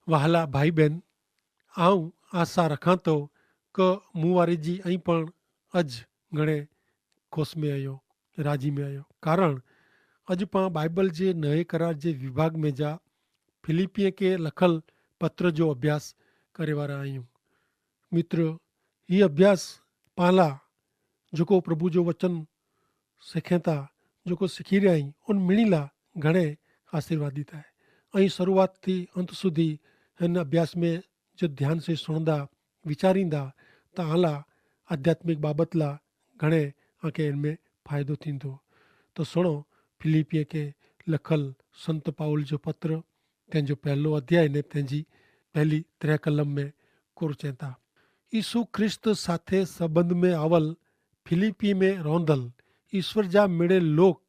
वहाला भाई बहन, आऊं आशा रखां तो कि मूं वारी जी ऐं पण अज घणे खुश में आहियो, राजी में आहियो। कारण अॼु पाण बाइबल जे नए करार जे विभाग में जा फिलिपिय खे लखल पत्र जो अभ्यास करे वारा आहियूं। मित्र, हीउ अभ्यास पाण लाइ जेको प्रभु जो वचन सिखे था, जेको सिखी रहिया आहियूं, उन मिणी लाइ घणे आशीर्वादित आहे। ऐं शुरूआत थी अंत सुधी हिन अभ्यास में जो ध्यान से सुणंदा, वीचारींदा त आला आध्यात्मिक बाबत लाइ घणे आंखे हिन में फ़ाइदो थींदो। तो सुणो फिलिपिय खे लखल संत पाउल जो पत्र, तंहिंजो पहलो अध्याय ने तंहिंजी पहली 3 कलम में कुर चवनि था। ईसु ख्रिस्त साथे संबंध में आवल फिलिपी में रहंदल ईश्वर जा मिड़े लोक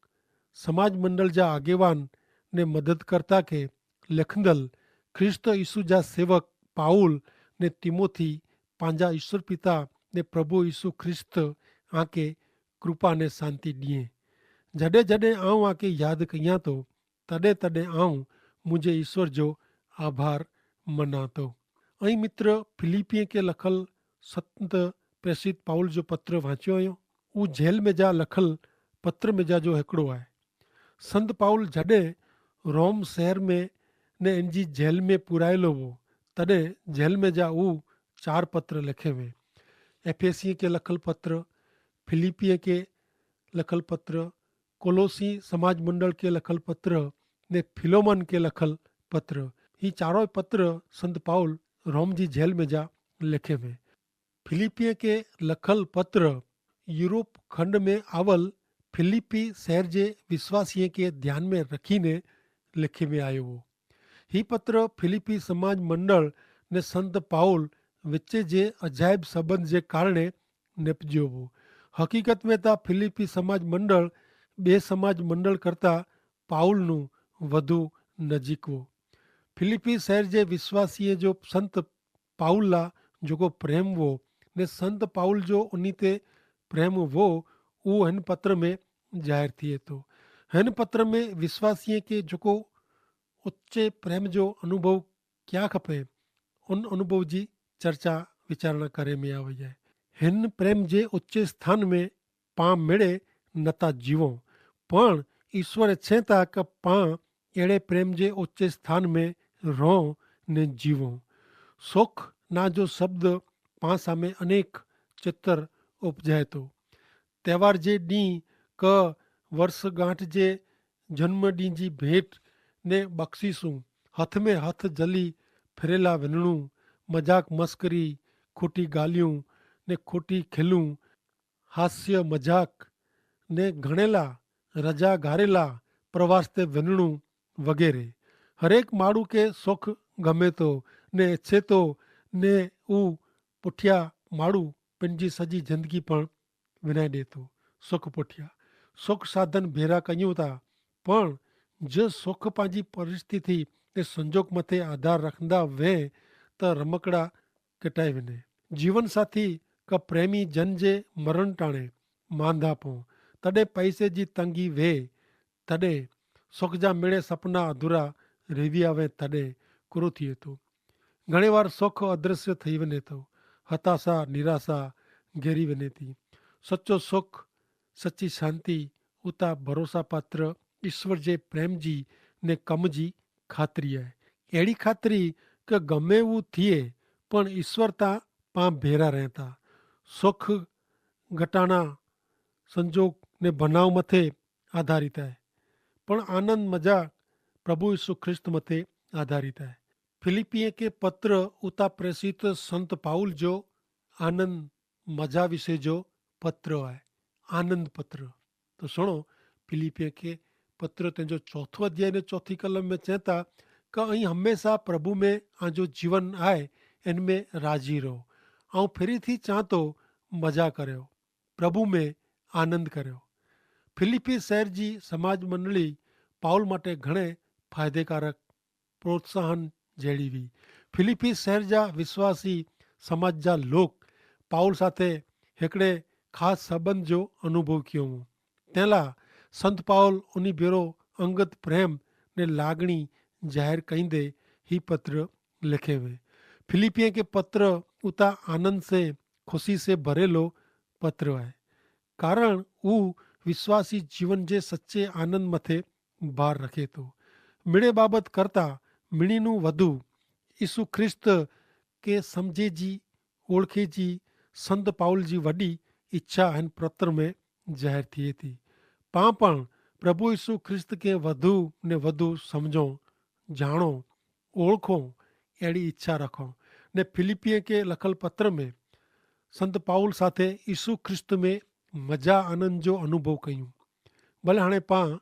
समाज मंडल जा आगेवान ने मददकर्ता के लिखंदल ख्रिस्त यीशु जा सेवक पाउल ने तिमोथी पंहिंजा ईश्वर पिता ने प्रभु यीशु ख्रिस्त आके कृपा ने शांति ॾिए। जॾहिं जॾहिं आऊं आके यादि कयां थो, तॾहिं तॾहिं आऊं मुंहिंजे ईश्वर जो आभार मना थो। ऐं मित्र, फिलिपिय खे लखल संत प्रेसित पाउल जो पत्र वाचियो हुयो। उहो जेल में जा लखल पत्र में जा जो हिकिड़ो आहे। संत पाउल जॾहिं रोम शहर में ने इन जी जेल में पुरायलो हो, तॾहिं जेल में जा उहो 4 पत्र लिखे वे। एफेसी खे लखल पत्र, फिलिपिय खे लखल पत्र, कोलोसी समाज मंडल के लखल पत्र ने फिलोमन के लखल पत्र। ही चारों पत्र संत पाउल रोम जी जेल में जा लिखे वे। फिलिपिय के लखल पत्र यूरोप खंड में आवल फिलिपी शहर जे विश्वासीय के ध्यान में रखीने लिखे में आयो हो। ही पत्र फिलिपी समाज मंडल ने संत पाउल विचे जे अजायब संबंध जे कारणे निपजियो हो। हकीकत में ता फिलिपी समाज मंडल बे समाज मंडल करता पाउल नु वधु नजीक हो। फिलिपी शहर जे विश्वासीय जो संत पाउल ला जेको प्रेम हो ने संत पाउल जो उन्ही ते प्रेम वो, उहो हिन पत्र में ज़ाहिर थिए थो। हिन पत्र में विश्वासीय खे जेको उच्चे प्रेम जो अनुभव क्या खपे, उन अनुभव जी चर्चा विचारणा करे में आई आहे। हिन प्रेम जे उच्चे स्थान में पां मिड़े नथा जीवो, पण ईश्वर इच्छे था कि पां अहिड़े प्रेम जे उच्चे स्थान में रहो ने जीवो। सुख ना जो शब्द पां सामे अनेक चित्र उपजाए थो। त्योहार जे ॾींहुं क वर्षगांठ जे जन्म ॾींहं जी भेंट ने बख़्शीसूं, हथ में हथ जली फिरेला वञणूं, मजाक मस्करी, खोटी ॻाल्हियूं ने खोटी खिलूं, हास्य मजाक ने घणेला रजा घारेला प्रवास ते वञणूं वग़ैरह। हरेक माण्हू खे सुख गमे थो ने इच्छे थो ने हू पुठियां माण्हू पंहिंजी सॼी ज़िंदगी पण विञाए ॾिए थो। सुख पुठियां सुख साधन भेरा कयूं था, पण जो सुख पंहिंजी परिस्थिति ऐं संजोग मथे आधार रखंदा वे त रमकड़ा किटाए वञे। जीवन साथी का प्रेमी जन जे मरण टाणे मांदा पऊं, तॾहिं पैसे जी तंगी वे, तॾहिं सुख जा मिड़े सपना अधूरा रहिजी आवे, तॾहिं कुरो थिए थो। घणे वार सुख अदृश्य थी वञे थो, हताशा निराशा घेरी वञे थी। सचो सुख, सची शांती उता भरोसा पात्र ईश्वर जे प्रेम जी ने कम जी ख़ातिरी आहे। अहिड़ी ख़ातिरी कि गमे हू थिए, पण ईश्वर तां पां भेरा रहे था। सुख घटाना संजोग ने बनाव मथे आधारित आहे, पण आनंद मजा प्रभु यीशु ख्रिस्त मथे आधारित आहे। फिलिपिय के पत्र उता प्रेसित संत पाउल जो आनंद मजा विषय जो पत्र आहे, आनंद पत्र। तो सुनो फिलिपिय के पत्र तंहिंजो 4 अध्याय ने 4 कलम में चवनि था कि ऐं हमेशा प्रभु में जो जीवन आहे इन में राजी रहो। ऐं फिरी थी चवां थो, मज़ा करियो, प्रभु में आनंद करियो। फिलिपी शहर जी समाज मंडली पाउल माटे घणे फ़ाइदेकारक प्रोत्साहन जहिड़ी हुई। फिलिपी शहर जा विश्वासी समाज जा लोग पाउल साथे हिकिड़े ख़ासि संबंध जो अनुभव कयो हो। तंहिं लाइ संत पाउल उन भेरो अंगत प्रेम ने लागणी ज़ाहिर कंदे ही पत्र लिखे हुए। फिलिपियन के पत्र उता आनंद से खुशी से भरेलो पत्र है, कारण वो विश्वासी जीवन जे सच्चे आनंद मथे भार रखे तो। मीणे बाबत करता मीणीનું વધુ ઈસુ ખ્રિસ્ત કે સમજે जी ओळखे जी संत पाउल जी वॾी इच्छा हिन पत्र में ज़ाहिर थिए थी। पाण पण प्रभु ईसु ख्रिस्त खे वधू ने वधू समझो, जाणो, ओळखो, अहिड़ी इच्छा रखो ने फिलिपिय खे लखल पत्र में संत पाउल साथे ईसु ख्रिस्त में मज़ा आनंद जो अनुभव कयूं। भले हाणे पाण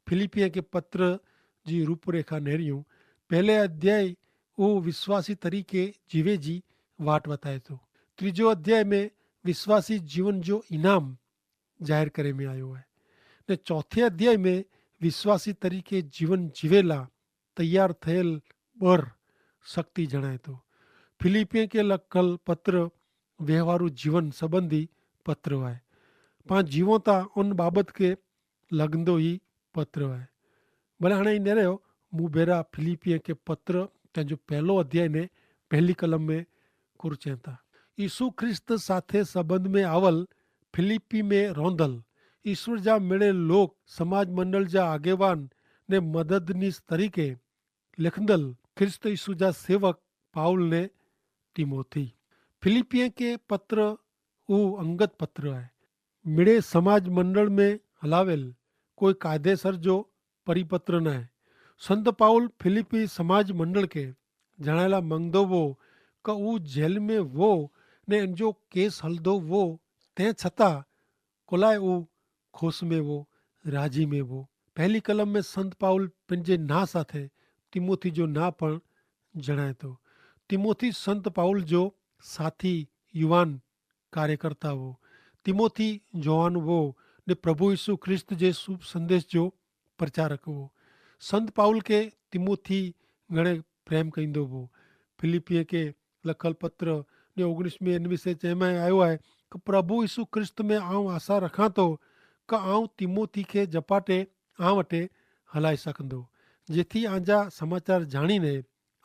फिलिपिय खे पत्र जी रूपरेखा नेरियूं। पहले अध्याय वो विश्वासी तरीके जीवे जी वाट वताए थो। त्रीजो अध्याय में विश्वासी जीवन जो इनाम जाहिर करे में आयो है ने चौथे अध्याय में विश्वासी तरीके जीवन जीवेला तैयार थયેલ बर शक्ति जणाए थो। फिलिपियन के लखल पत्र व्यवहारू जीवन संबंधी पत्र है। पाण जीवो था उन बाबत के लॻंदो ई पत्र है। भले हाणे ईंदे रहियो मूं भेरा फिलिपियन के पत्र तंहिंजो पहलो अध्याय ने पहली कलम में कुरचें था। ईसु ख्रिस्त साथे संबंध में आवल फिलिपी में रोंदल ईश्वर जा मिले लोग समाज मंडल जा आगेवान ने मददनीस तरीके लिखंदल ख्रिस्त ईसु जा सेवक पाउल ने तिमोथी। फिलिपियन के पत्र वो अंगत पत्र है। मिड़े समाज मंडल में हलावेल कोई कायदेसर जो परिपत्र न है। संत पाउल फिलिपी समाज मंडल के जणायला मंगदो वो क ऊ जेल में वो ने इन जो केस हलदो वो तंहिं छतां कोलाए ऊ खुश में वो राजी में वो। पहली कलम में संत पाउल पंहिंजे ना साथे तिमोथी जो ना पण जणाए थो। तिमोथी संत पाउल जो साथी युवान कार्यकर्ता हो। तिमोथी जवान वो ने प्रभु यीशु ख्रिस्त जे शुभ संदेश जो प्रचारक हो। संत पाउल के तिमोथी घणे प्रेम कईंदो हो। फिलिपिय के लखल पत्र ने 19 में इन विषय चयमा आयो है कि प्रभु यीशु ख्रिस्त में आऊं आशा रखां तो कि आऊं तिमोथी के जपाटे आ वटे हलाए सकंदो, जेथी आंजा समाचार जाणीने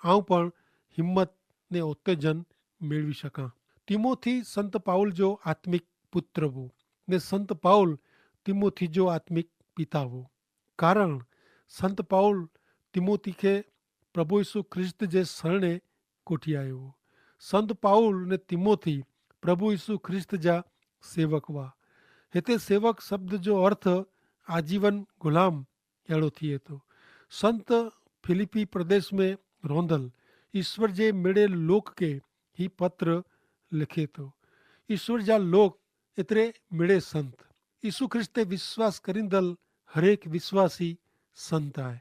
आऊं पण हिम्मत ने उत्तेजन मेळवी सकां। तिमोथी संत पाउल जो आत्मिक पुत्र हो ने संत पाउल तिमोथी जो आत्मिक पिता हो। कारण संत पाउल तिमोथी के प्रभु यीशु ख्रिस्त जे शरणे कोठी आयो हो। संत पाउल ने तिमोथी प्रभु यीशु ख्रिस्त जा सेवक हुआ। हिते सेवक शब्द जो अर्थ आजीवन गुलाम अहिड़ो थिए थो। संत फिलिपी प्रदेश में रोंदल ईश्वर जे मिड़े लोक के ही पत्र लिखे थो। ईश्वर जा लोक एतिरे मिड़े संत यीशु ख्रिस्त ते विश्वास करींदल हरेक विश्वासी संत आहे।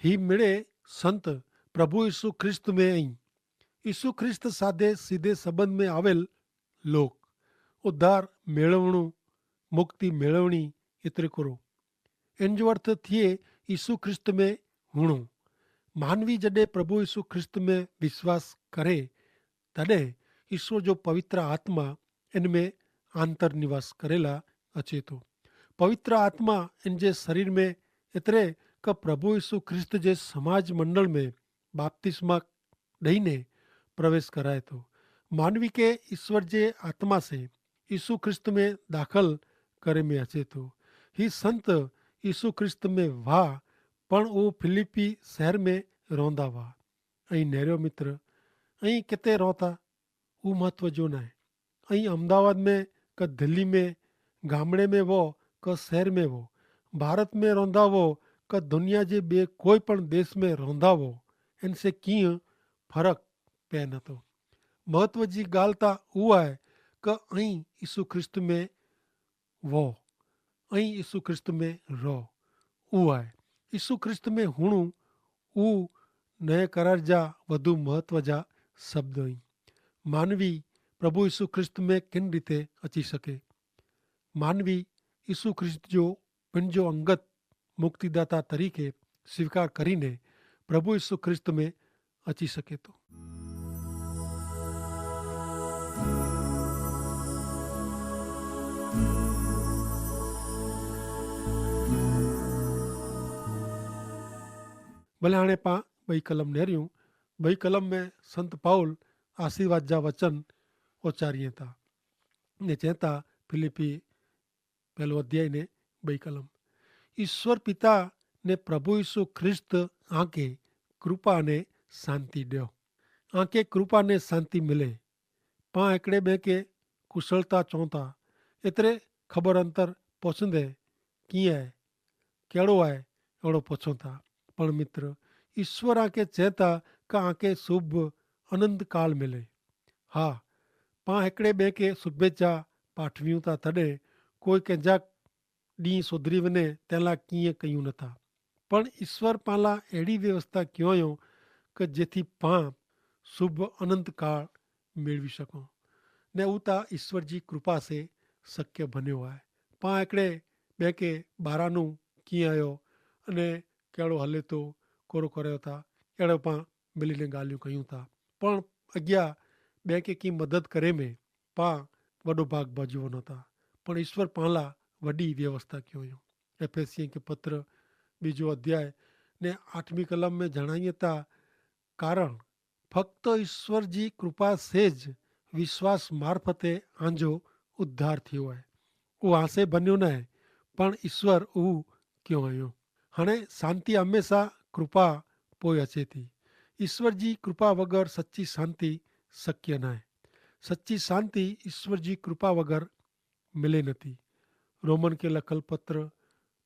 ही मिड़े संत प्रभु यीशु ख्रिस्त में ऐं यीशु ख्रिस्त सादे सीधे संबंध में आवेल लोक उद्धार मेळवणो मुक्ति मेळवणी एतिरे करो। इन जो अर्थ थिए यीशु ख्रिस्त में हुणो। मानवी जॾहिं प्रभु यीशु ख्रिस्त में विश्वास करे तॾहिं ईश्वर जो पवित्र आत्मा इन में आंतर निवास करेला अचे थो। पवित्र आत्मा इन जे शरीर में एतिरे क प्रभु यीशु ख्रिस्त जे समाज मंडल में बाप्तिस्मा ॾेईने प्रवेश कराए थो। मानवी के ईश्वर जे आत्मा से यीशु ख्रिस्त में दाख़िल करे में अचे थो। ही संत यीशु ख्रिस्त में वाह पण उहो फिलिपी शहर में रहंदा हुआ ऐं नेरियो मित्र ऐं किथे रहंदा उहो महत्व जो न आहे। ऐं अहमदाबाद में क दिल्ली में गामड़े में वो क शहर में वो भारत में रहंदा वो क दुनिया जे ॿिए कोई पण देश में रहंदा वो इनसे कीअं फ़र्क़ु पए नथो। महत्व जी ॻाल्हि त उहा आहे क ऐं यीशु ख्रिस्त में वो ऐं यीशु ख्रिस्त में रहो उहो आहे। यीशु ख्रिस्त में हुणु उहो नए करार जा वधू महत्व जा शब्द आहिनि। मानवी प्रभु यीशु ख्रिस्त में किन रीते अची सके। मानवी यीशु ख्रिस्त जो पंहिंजो अंगत मुक्तिदाता तरीक़े स्वीकार करीने प्रभु यीशु ख्रिस्त में अची सके थो। भले हाणे पाण ॿई कलम नेरियूं ॿई कलम में संत पाउल आशीर्वाद जा वचन उचारियनि था ने चवनि था फिलिपी પહેલો અધ્યાય ને ॿई કલમ ઈશ્વર પિતા ને પ્રભુ ઈસુ ખ્રિસ્ત આંકે કૃપા ને શાંતિ ॾियो आंके कृपा ने शांति मिले पां हिकिड़े ॿिए खे कुशलता चऊं था एतिरे ख़बर अंतर पुछंदे कीअं आहे कहिड़ो आहे अहिड़ो पुछूं था पण मित्र ईश्वर आंखे चए था कि आंखे शुभ आनंद काल मिले हा पां हिकिड़े ॿिए खे शुभेच्छा पाठवियूं था तॾहिं कोई कंहिंजा ॾींहुं सुधरी वञे तंहिं लाइ कीअं कयूं नथा पण ईश्वर पाण लाइ अहिड़ी व्यवस्था कयो हुयो कि જેથી पां શુભ અનંત કાળ મેળવી શકો ને ઉ તા ઈશ્વરજી કૃપા સે શક્ય બન્યો आहे पां हिकिड़े ॿिए खे ॿारहां कीअं आहियो अने कहिड़ो हले थो कोरो करियो था अहिड़ो पां मिलीने ॻाल्हियूं कयूं था पण अॻियां ॿिए खे कीअं मदद करे में पां वॾो भाग भॼी वञो था पण ईश्वर पाण लाइ वॾी व्यवस्था कयो हुयो एफएसी खे पत्र બીજો અધ્યાય ને 8મી કલમ में જણાવીએ था કારણ ફક્ત ઈશ્વરજી કૃપા से જ વિશ્વાસ મારફતે આંજો ઉદ્ધાર થયો आहे उहो आसे बन्यो न आहे पण ईश्वर उहो क्यों आयो हाणे शांति हमेशा कृपा पोइ अचे थी ईश्वर जी कृपा वगैर सच्ची शांति शक्य न आहे सच्ची शांति ईश्वर जी कृपा वगैर मिले नथी रोमन के लखल पत्र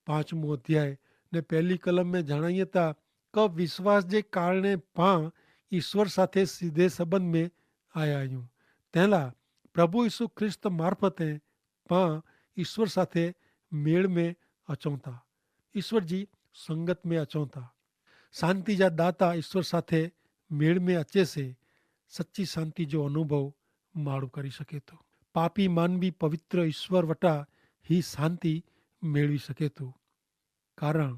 5मो अध्याय ने પહેલી કલમ में જણાવીએ था કે વિશ્વાસ જે કારણે પાं ઈશ્વર સાથે સીધે સંબંધ में आया आहियूं तंहिं प्रभु यीशु ख्रिस्त मार्फते पां ईश्वर साथे मेल में अचूं था ईश्वर जी संगत में अचूं था शांति जा दाता ईश्वर साथे मेल में अचे से सच्ची शांति जो अनुभव माण्हू करी सके थो पापी मानवी पवित्र ईश्वर वटा ही शांति मेळवी सके थो कारण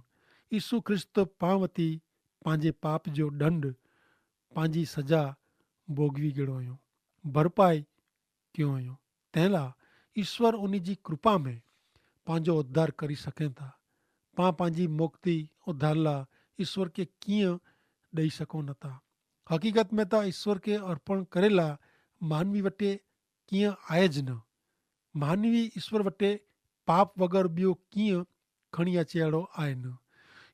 ईसु ख्रिस्त पां वती पंहिंजे पाप जो दंड पंहिंजी सजा भोगवी गयो हुयो भरपाई कयो हुयो तंहिं लाइ ईश्वर उन जी कृपा में पंहिंजो उद्धार करी सघनि था पां पंहिंजी मुक्ति उद्धार लाइ ईश्वर खे कीअं ॾेई सघूं नथा हक़ीक़त में त ईश्वर खे अर्पण करे लाइ मानवी वटि कीअं आहे ज न मानवी ईश्वर वटि पाप वग़ैरह ॿियो कीअं खणी अचे अहिड़ो आहे न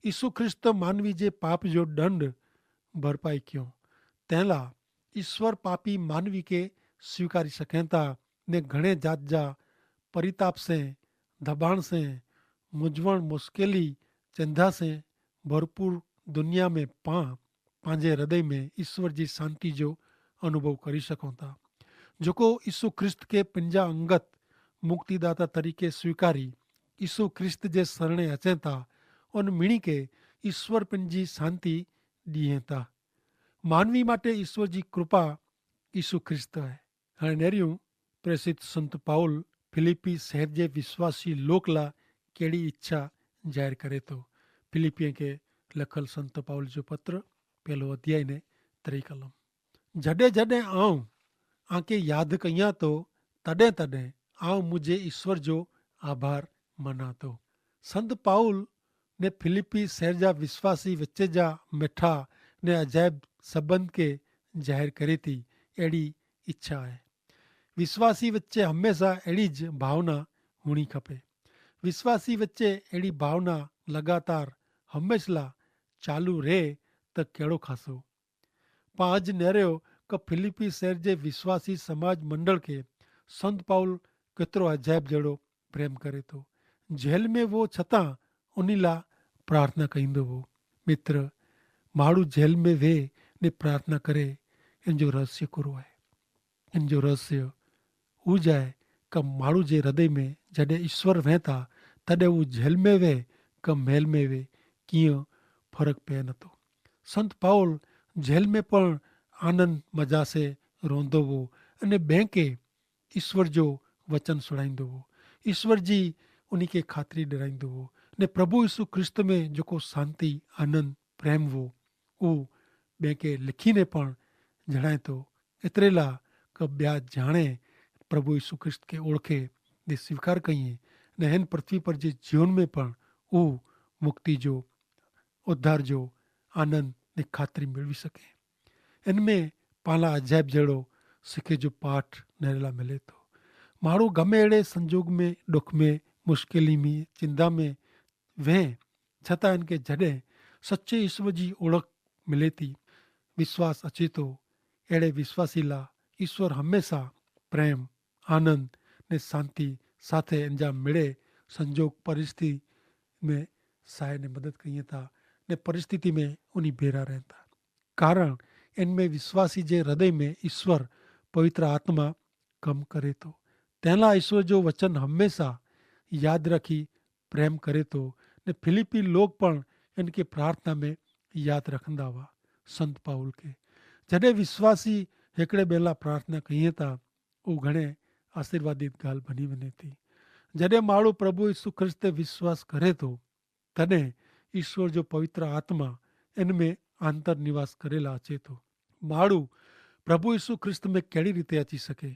ईसु ख्रिस्त मानवी जे पाप जो दंड भरपाई कयो तंहिं लाइ ईश्वर पापी मानवी खे स्वीकारी सघनि था ने घणे जात जा परिताप से दबाण से मुंझवण मुश्किली चिंता से भरपूर दुनिया में पां पंहिंजे हृदय में ईश्वर जी शांति जो अनुभव करी सघूं था जेको ईसु ख्रिस्त खे पंहिंजा अंगत मुक्तिदाता तरीक़े स्वीकारी ईसु ख्रिस्त जे शरणे अचनि था उन मीणी खे ईश्वर पंहिंजी शांति ॾिए था मानवी માટે ईश्वर जी कृपा ईसु ख्रिस्त आहे हाणे नेरियूं प्रेसित संत पाउल फिलिपी शहर जे विश्वासी लोक लाइ कहिड़ी इच्छा ज़ाहिर करे थो फिलिपियन खे लखल संत पाउल जो पत्र પહેલો અધ્યાય ને 3 કલમ जॾहिं जॾहिं आऊं आंखे यादि कयां थो तॾहिं तॾहिं आऊं मुंहिंजे ईश्वर जो आभार मना थो संत पाउल ने फिलिपी शहर जा विश्वासी विच जा मिठा ने अजाइब सबंध खे ज़ाहिर करे थी अहिड़ी इच्छा आहे विश्वासी विचे हमेशा अहिड़ी ज भावना हुअणी खपे विश्वासी विचे अहिड़ी भावना लगातार हमेशा चालू रहे त कहिड़ो ख़ासो पां अॼु निरियो कि फिलिपी शहर जे विश्वासी समाज मंडल खे संत पाउल केतिरो अजाइब जहिड़ो प्रेम करे थो जेल में वो छतां उन लाइ प्रार्थना कईंदो हो मित्र माण्हू जेल में वेह ने प्रार्थना करे इन जो रहस्य कहिड़ो आहे इन जो रहस्य हू ज आहे कि माण्हू जे हृदय में जॾहिं ईश्वर वेह था तॾहिं हू जेल में वेह कि महल में वेह कीअं फ़र्क़ु पए नथो संत पाउल जेल में पण आनंद मज़ा से रोंदो हो अने ॿिए खे ईश्वर जो वचन सुणाईंदो हो ईश्वर जी उन खे ख़ातिरी ॾिराईंदो हो ने प्रभु यीशु ख्रिस्त में जेको शांति आनंद प्रेम हो उहो ॿिए खे लिखीने पण जणाए थो एतिरे लाइ कि ॿिया ॼाणे प्रभु यीशु ख्रिस्त खे ओळखे ने स्वीकार कईं ने हिन पृथ्वी पर जे जीवन में पण उहो मुक्ति जो उद्धार जो आनंद ने ख़ातिरी मेळवी सके इनमें पाला अजायब जहिड़ो सिखे जो पाठ नेरला मिले थो। माण्हू गमे अहिड़े संजोग में, ॾुख में, मुश्किली में, चिंता में वेह छतां इनखे जॾहिं सचे ईश्वर जी ओळख मिले थी, विश्वास अचे थो, अहिड़े विश्वासी लाइ ईश्वर हमेशह प्रेम, आनंद ने शांति સાથે અંજામ મળે સંજોગ પરિસ્થિતિ में सहाय ने मदद कई था ने परिस्थिति में उन्हीं भेरा रहता। कारण इनमें विश्वासी जे हृदय में ईश्वर पवित्र आत्मा कम करे तो तेला ईश्वर जो वचन हमेशा याद रखी प्रेम करे तो ने फिलिपी लोग पण इनके प्रार्थना में याद रखंदा हुआ संत पाउल के। जॾहिं विश्वासी हिकिड़े ॿेला प्रार्थना कई था वो घणे आशीर्वादित ॻाल्हि बनी वञे थी। जॾहिं माण्हू प्रभु यीशु ख्रिस्त ते विश्वास करे थो तॾहिं ईश्वर जो पवित्र आत्मा इन में आंतर निवास करेला अचे थो। माण्हू प्रभु यीशु ख्रिस्त में कहिड़ी रीते अची सघे?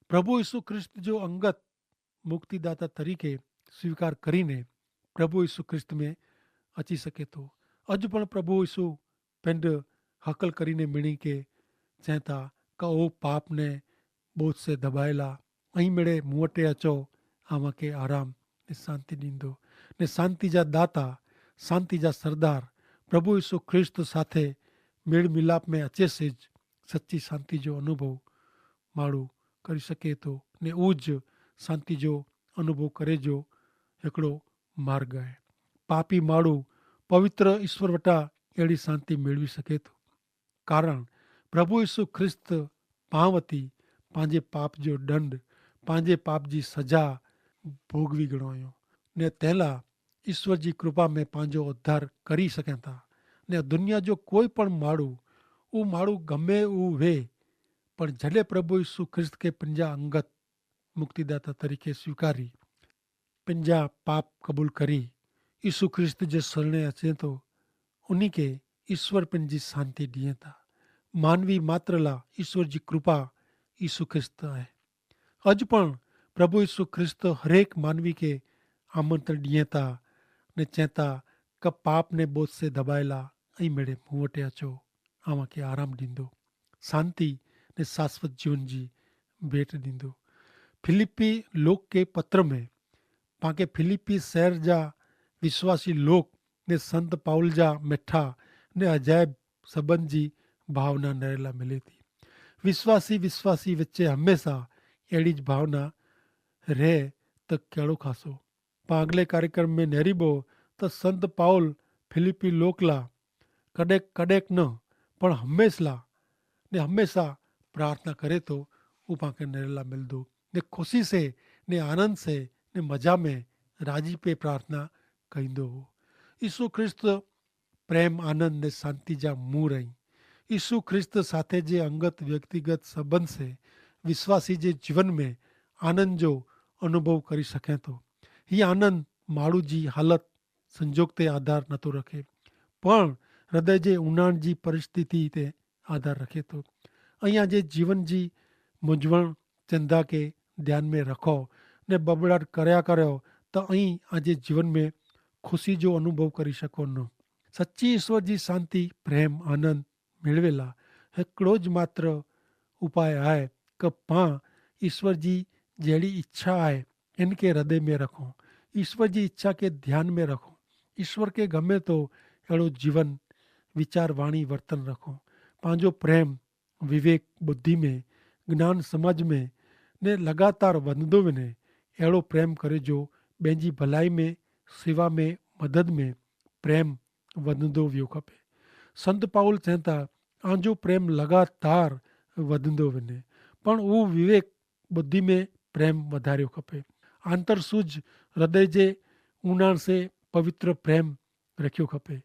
प्रभु यीशु ख्रिस्त जो अंगत मुक्तिदाता तरीके स्वीकार करीने प्रभु यीशु ख्रिस्त में अची सघे थो। अॼु पण प्रभु यीशु पिंड हकल करीने मिणी के चवनि था का ओ पाप ने बोझ से दबाएला ऐं मिड़े मूं वटि अचो आवांखे आराम ने शांति ॾींदो ने शांति जा दाता, शांति जा सरदार प्रभु यीशु ख्रिस्त साथे मेल मिलाप में अचे से सच्ची शांति जो अनुभव माण्हू करी सघे थो ने उज शांति जो अनुभव करे जो हिकिड़ो मार्ग आहे। पापी माण्हू पवित्र ईश्वर वटां अहिड़ी शांति मेळवी सघे थो। कारण प्रभु यीशु ख्रिस्त पां वती पंहिंजे पाप जो दंड, पंहिंजे पाप जी सजा भोगवी गणो हुयो ने तंहिंला ईश्वर जी कृपा में पंहिंजो उद्धार करी सघनि था ने दुनिया जो कोई पण माण्हू उहो माण्हू गमे उहो वे पर जॾहिं प्रभु यीशु ख्रिस्त खे पंहिंजा अंगत मुक्तिदाता तरीक़े स्वीकारी पंहिंजा पाप क़बूल करी यीशु ख्रिस्त जे शरणे अचे थो उन्ही खे ईश्वर पंहिंजी शांति ॾिए था। मानवी मात्र लाइ ईश्वर जी कृपा यीशु ख्रिस्त आहे। अॼु पण प्रभु यीशु ख्रिस्त हरेक मानवी खे आमंत्रण ॾिए था ने चए था क पाप ने बोझ से दबाएला ऐं मेरे मूं वटि अचो अव्हांखे आराम ॾींदो, शांति ने शाश्वत जीवन जी भेट ॾींदो। फिलिपी लोक के पत्र में पाके फिलिपी शहर जा विश्वासी लोक ने संत पाउल जा मिठा ने अजायब सबन जी भावना नरेला मिले थी। विश्वासी विचे हमेशा अहिड़ी ज भावना रहे त कहिड़ो ख़ासो। पां अॻिले कार्यक्रम में नेरीबो त संत पाउल फिलिपी लोक ला कॾहिं कॾहिं न पण हमेशा प्रार्थना करे तो वो पाके नेरेला मिलदो ने खुशी से ने आनंद से ने मजा में राजी पे प्रार्थना कईंदो हो। यीशु ख्रिस्त प्रेम, आनंद ने शांति जा मूं रही। यीशु ख्रिस्त साथे जे अंगत व्यक्तिगत संबंध से विश्वासी जे जीवन में आनंद जो अनुभव करी सघे थो। हीअ आनंद माण्हू जी हालत संजोग ते आधार नथो रखे पण हृदय जे उणाण जी परिस्थिति ते आधार रखे थो। અહીંયા જે જીવનજી મૂંઝવણ चिंता के ध्यान में रखो ने बबड़ाट કર્યા કર્યો તો અહીં આજે जीवन में खुशी जो अनुभव करी सको न। सच्ची ईश्वर जी शांति, प्रेम, आनंद मेळवेला हिकिड़ो ज मात्र उपाय आहे कि पां ईश्वर जी जहिड़ी इच्छा आहे इनके हृदय में रखो, ईश्वर जी इच्छा के ध्यान में रखो, ईश्वर के गमे तो अहिड़ो जीवन, विचार, वाणी, वर्तन रखो। पंहिंजो प्रेम विवेक, बुद्धि में, ज्ञान, समझ में ने लगातार वधंदो वञे अहिड़ो प्रेम करे जो ॿियनि जी भलाई में, सेवा में, मदद में प्रेम वधंदो वियो खपे। संत पाउल चवनि था आंजो प्रेम लगातार वधंदो वञे पण उहो विवेक, बुद्धि में प्रेम वधारियो खपे। आंतर सूझ हृदय जे ऊंडाण से पवित्र प्रेम रखियो खपे।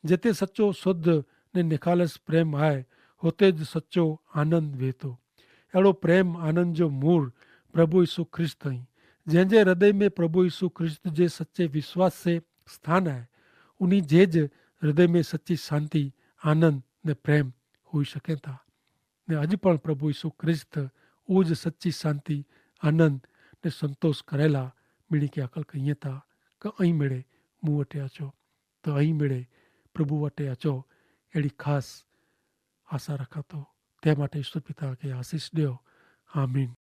जिते सचो, शुद्ध ने निखालस प्रेम आहे हुते ज सचो आनंद वेहे थो। अहिड़ो प्रेम, आनंद जो मूल प्रभु यीशु ख्रिस्त आई। जंहिंजे हृदय में प्रभु यीशु ख्रिस्त जे सच्चे विश्वास से स्थान आहे उन्हीं जे ज हृदय में सच्ची शांति, आनंद ने प्रेम हुई सघे था। ने अॼु पण प्रभु यीशु ख्रिस्त उहो ज सच्ची शांति, आनंद ने संतोष करेला मिणी खे अकल कईं था कि ऐं मिड़े मूं वटि अचो त ऐं मिड़े प्रभु वटि अचो। अहिड़ी ख़ासि आशा रखां थो। तंहिं માટે ઈશ્વર પિતા खे आशीष ॾियो। आमीन।